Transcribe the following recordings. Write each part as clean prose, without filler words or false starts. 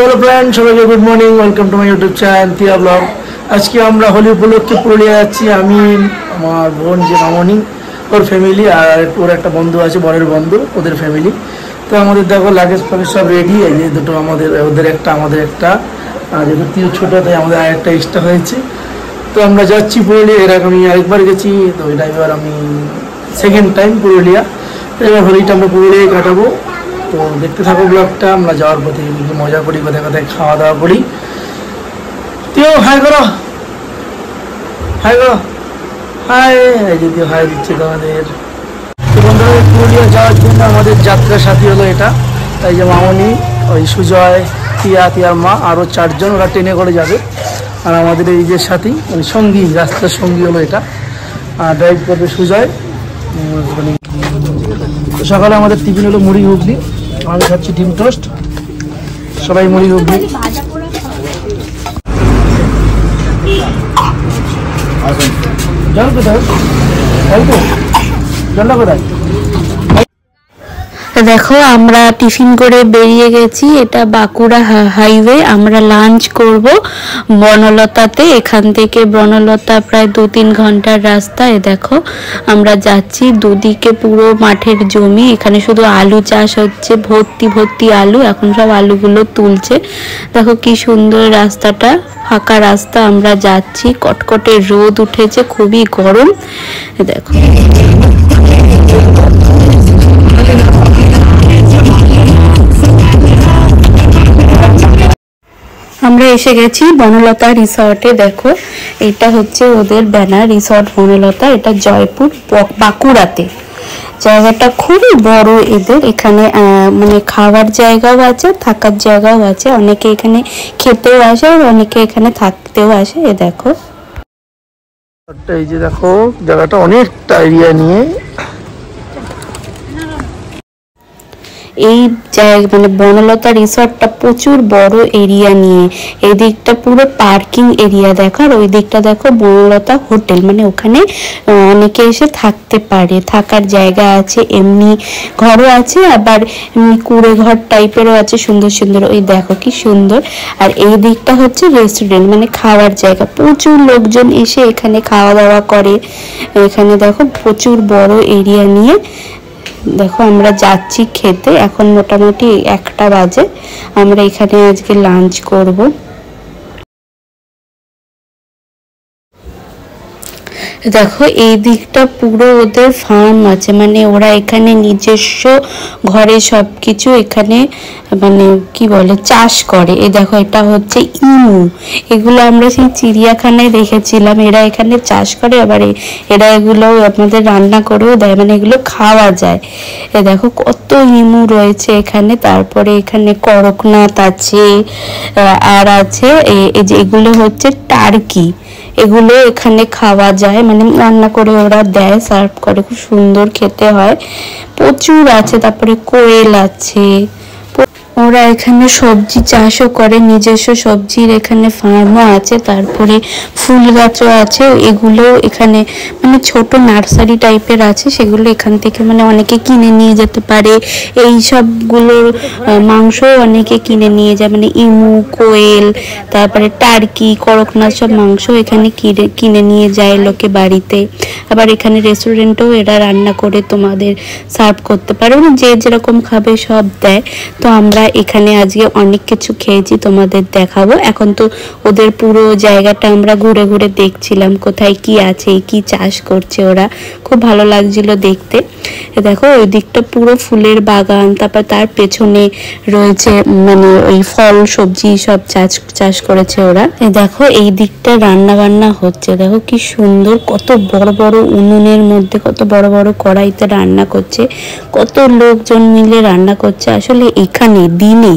Hello friend सबाइके good morning welcome to my YouTube channel Tiya blog. आज के আমরা হোলি উপলক্ষে পুরুলিয়া যাচ্ছি। আমি আমার বোন যে মামনি ওর ফ্যামিলি আর ওর একটা বন্ধু আছে বরের বন্ধু ওদের ফ্যামিলি। তো আমাদের দেখো লাগেজ ফাগেজ সব রেডি। এই যে দুটো আমাদের ওদের একটা আমাদের একটা যেহেতু তীর ছোটো তাই আমাদের আরেকটা এক্সট্রা হয়েছে। তো আমরা যাচ্ছি পুরুলিয়া। এর আগে আমি আরেকবার গেছি, তো এটা এবার আমি সেকেন্ড টাইম পুরুলিয়া। এবার হোলিটা আমরা পুরুলিয়ায় কাটাবো। তো দেখতে থাকো ব্লগটা। আমরা যাওয়ার পথে মজা করি, কোথায় কোথায় খাওয়া দাওয়া করি। তুইও হাই করো, হাই করো, হাই। যদিও হাই দিচ্ছে তোমাদের। তো বন্ধুরা পুরুলিয়া যাওয়ার জন্য আমাদের যাত্রা সাথী হলো এটা। তাই যে মামনি, ওই সুজয়, তিয়ার মা, আরও 4 জন ওরা ট্রেনে করে যাবে। আর আমাদের এই যে সাথী ওই সঙ্গী, রাস্তার সঙ্গী হলো এটা। আর ড্রাইভ করবে সুজয়। তো সকালে আমাদের টিফিন হলো মুড়ি ঘুগনি। আমি খাচ্ছি ডিম টোস্ট, সবাই মুড়ি ঘুগনি। জল কোথায়? জলটা কোথায়? দেখো আমরা টিফিন করে বেরিয়ে গেছি। এটা বাঁকুড়া হাইওয়ে। আমরা লাঞ্চ করব বনলতাতে। এখান থেকে বনলতা প্রায় 2-3 ঘন্টার রাস্তা। দেখো আমরা যাচ্ছি, দুদিকে পুরো মাঠের জমি। এখানে শুধু আলু চাষ হচ্ছে, ভর্তি ভর্তি আলু। এখন সব আলুগুলো তুলছে। দেখো কি সুন্দর রাস্তাটা, ফাঁকা রাস্তা। আমরা যাচ্ছি, কটকটে রোদ উঠেছে, খুবই গরম। দেখো আমরা এসে গেছি বনলতা রিসর্টে। দেখো এটা হচ্ছে ওদের ব্যানার, রিসর্ট বনলতা। এটা জয়পুর বাঁকুড়াতে। জায়গাটা খুবই বড় এদের। এখানে মানে খাওয়ার জায়গাও আছে, থাকার জায়গাও আছে। অনেকে এখানে খেতেও আসে আর অনেকে এখানে থাকতেও আসে। দেখো এই যে দেখো জায়গাটা অনেকটা এরিয়া নিয়ে। এই মানে বনলতা রিসর্টটা প্রচুর বড় এরিয়া নিয়ে। এই দিকটা পুরো পার্কিং এরিয়া দেখো, আর ওই দিকটা দেখো বনলতা হোটেল, মানে ওখানে অনেকে এসে থাকতে পারে, থাকার জায়গা আছে, এমনি ঘরও আছে, আবার এমনি কুড়ে ঘর টাইপেরও আছে, সুন্দর সুন্দর। ওই দেখো কি সুন্দর। আর এই দিকটা হচ্ছে রেস্টুরেন্ট, মানে খাওয়ার জায়গা। প্রচুর লোকজন এসে এখানে খাওয়া দাওয়া করে। এখানে দেখো প্রচুর বড় এরিয়া নিয়ে। দেখো আমরা যাচ্ছি খেতে। এখন মোটামুটি 1টা বাজে। আমরা এখানে আজকে লাঞ্চ করব। দেখো এই দিকটা পুরো ওদের ফার্ম আছে, মানে ওরা এখানে নিজস্ব ঘরে সবকিছু এখানে মানে কি বলে চাষ করে। এই দেখো এটা হচ্ছে ইমু। এগুলো আমরা সেই চিড়িয়াখানায় দেখেছিলাম। এরা এখানে চাষ করে, আবার এরা এগুলো আপনাদের রান্না করেও দেয়, মানে এগুলো খাওয়া যায়। এ দেখো কত ইমু রয়েছে এখানে। তারপরে এখানে করকনাথ আছে, আর আছে এই যে এগুলো হচ্ছে টার্কি। এগুলো এখানে খাওয়া যায়, মানে রান্না করে ওরা দেয়, সার্ভ করে, খুব সুন্দর খেতে হয়। প্রচুর আছে। তারপরে কোয়েল আছে। ওরা এখানে সবজি চাষও করে, নিজস্ব সবজির এখানে ফার্মও আছে। তারপরে ফুল গাছও আছে। এগুলো এখানে মানে ছোট নার্সারি টাইপের আছে, সেগুলো এখান থেকে মানে অনেকে কিনে নিয়ে যেতে পারে। এই সবগুলোর মাংস অনেকে কিনে নিয়ে যায়, মানে ইমু, কোয়েল, তারপরে টার্কি, করকনাথ সব মাংস এখানে কিনে নিয়ে যায় লোকে বাড়িতে। আবার এখানে রেস্টুরেন্টেও এরা রান্না করে তোমাদের সার্ভ করতে পারে, যে যেরকম খাবে সব দেয়। তো আমরা এখানে আজকে অনেক কিছু খেয়েছি, তোমাদের দেখাবো। এখন তো ওদের পুরো জায়গাটা আমরা ঘুরে ঘুরে দেখছিলাম, কোথায় কি আছে, কি চাষ করছে ওরা। খুব ভালো লাগছিল দেখতে। দেখো ওই দিকটা পুরো ফুলের বাগান। তারপর তার পেছনে রয়েছে মানে ওই ফল সবজি সব চাষ করেছে ওরা। দেখো এই দিকটা রান্না বান্না হচ্ছে। দেখো কি সুন্দর, কত বড় বড় উনুনের মধ্যে কত বড় বড় কড়াইতে রান্না করছে, কত লোকজন মিলে রান্না করছে। আসলে এখানে দিনে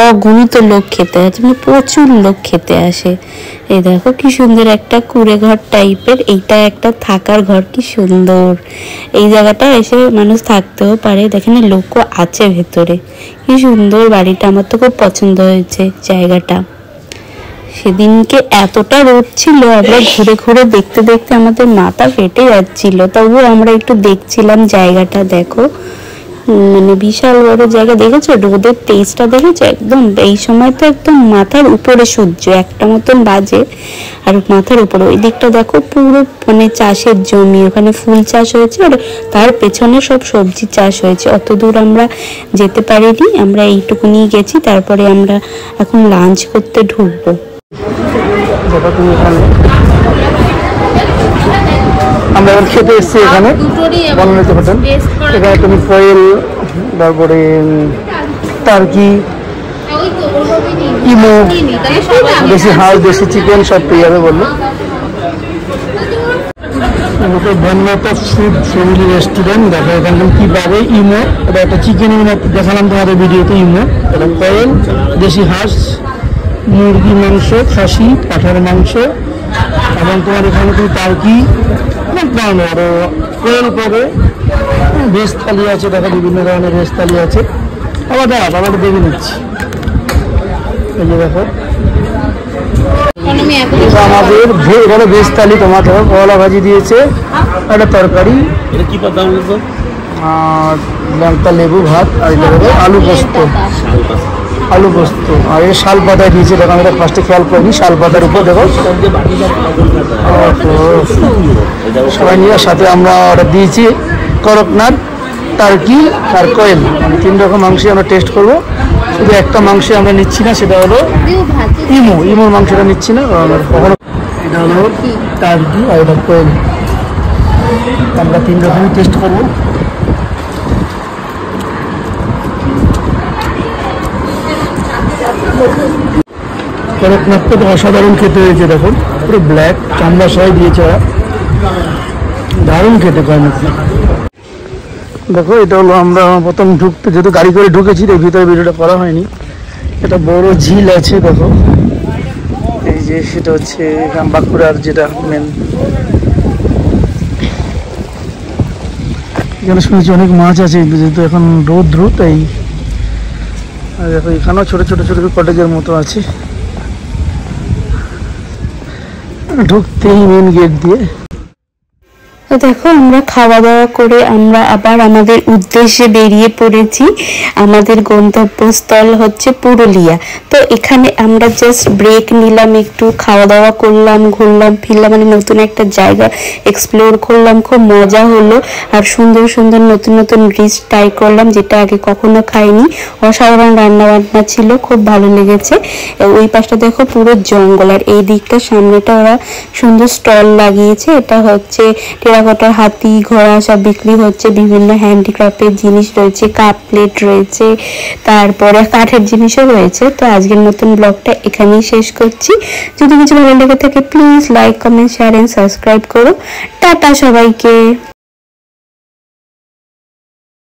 অগণিত লোক খেতে আসে, মানে প্রচুর লোক খেতে আসে। এই দেখো কি সুন্দর একটা কুড়ে ঘর টাইপের। এইটা একটা থাকার ঘর, কি সুন্দর। এই জায়গাটা এসে মানুষ থাকতেও পারে। দেখেন লোকও আছে ভেতরে, কি সুন্দর বাড়িটা। আমার তো খুব পছন্দ হয়েছে জায়গাটা। সেদিনকে এতটা রোদ ছিল, আমরা ঘুরে ঘুরে দেখতে দেখতে আমাদের মাথা ফেটে যাচ্ছিল, তবুও আমরা একটু দেখছিলাম জায়গাটা। দেখো মানে বিশাল বড় জায়গা, দেখেছো রোদের তেজটা দেখেছো, একদম এই সময় তো একদম মাথার উপরে সূর্য একটা মতন বাজে, আর মাথার উপরে ওই দিকটা দেখো পুরো মানে চাষের জমি, ওখানে ফুল চাষ হয়েছে আর তার পেছনে সব সবজি চাষ হয়েছে। অত দূর আমরা যেতে পারিনি, আমরা এইটুকুনি গেছি, তারপরে আমরা এখন লাঞ্চ করতে ঢুকবো। আমরা এখন খেতে এসেছি এখানে বনলতা হোটেল। এখানে তুমি কোয়েল, তারপরে টার্কি, ইমো, দেশি হাঁস, দেশি চিকেন সব পেয়ে যাবে বললো। Banalata food family restaurant. দেখো এখানে কি পাবে, ইমো, এটা একটা চিকেন ইমো দেখালাম তোমাদের ভিডিওতে, ইমো, এটা কোয়েল, দেশি হাঁস, মুরগি মাংস, খাসি, পাঠার মাংস, এবং তোমার এখানে তুমি টার্কি, আরো কোয়েল পাবে, ভেজ থালি আছে, দেখো বিভিন্ন ধরনের ভেজ থালি আছে। আবার আবার দেখে নিচ্ছি, এই যে দেখো আমাদের এখানে ভেজ থালি, তোমার দেখো কলা ভাজি দিয়েছে, একটা তরকারি, আর লঙ্কা লেবু ভাত, আর এটা দেখো আলু পোস্ত, আলু পোস্ত, আর এই শাল পাতায় দিয়েছে। দেখো আমরা ফার্স্টে খেয়াল করিনি, শাল পাতার উপর দেখো সবাই নিয়ে। সাথে আমরা অর্ডার দিয়েছি করকনাথ, টার্কি আর কোয়েল, মানে 3 রকম মাংস আমরা টেস্ট করবো। শুধু একটা মাংস আমরা নিচ্ছি না, সেটা হলো ইমোর মাংসটা নিচ্ছি না কখনো। এটা হলো টার্কি আর এটা কোয়েল, আমরা 3 রকমই টেস্ট করবো। করকনাথটা তো অসাধারণ খেতে হয়েছে, দেখুন পুরো ব্ল্যাক চামড়া সহ দিয়েছে ওরা, দারুণ খেতে করকনাথ। দেখো এটা হলো আমরা প্রথম ঢুকতে, যেহেতু গাড়ি করে ঢুকেছি, এর ভিতরে ভিডিওটা করা হয়নি। এটা বড় ঝিল আছে দেখো, এই যে সেটা হচ্ছে বাঁকুড়ার যেটা মেন। এখানে শুনেছি অনেক মাছ আছে, যেহেতু এখন রৌদ্র তাই। আর দেখো এখানেও ছোট ছোট ছোট কটেজের মতো আছে, ঢুকতেই মেন গেট দিয়ে। তো দেখো আমরা খাওয়া দাওয়া করে আমরা আবার আমাদের উদ্দেশ্যে বেরিয়ে পড়েছি। আমাদের গন্তব্যস্থল হচ্ছে পুরুলিয়া। তো এখানে আমরা জাস্ট ব্রেক নিলাম, একটু খাওয়া দাওয়া করলাম, ঘুরলাম ফিরলাম, মানে নতুন একটা জায়গা এক্সপ্লোর করলাম, খুব মজা হলো। আর সুন্দর সুন্দর নতুন নতুন ডিশ ট্রাই করলাম, যেটা আগে কখনো খাইনি। অসাধারণ রান্না বান্না ছিল, খুব ভালো লেগেছে। ওই পাশটা দেখো পুরো জঙ্গল, আর এই দিকটা সামনেটা ওরা সুন্দর স্টল লাগিয়েছে। এটা হচ্ছে টেরাকোটার হাতি ঘোড়া সব বিক্রি হচ্ছে, বিভিন্ন হ্যান্ডিক্রাফটের জিনিস রয়েছে, কাপ প্লেট রয়েছে, তারপরে কাঠের জিনিসও রয়েছে। তো আজকের নতুন ব্লগটা এখানেই শেষ করছি। যদি কিছু ভালো লেগে থাকে please like, comment, share and subscribe করো। টাটা সবাইকে।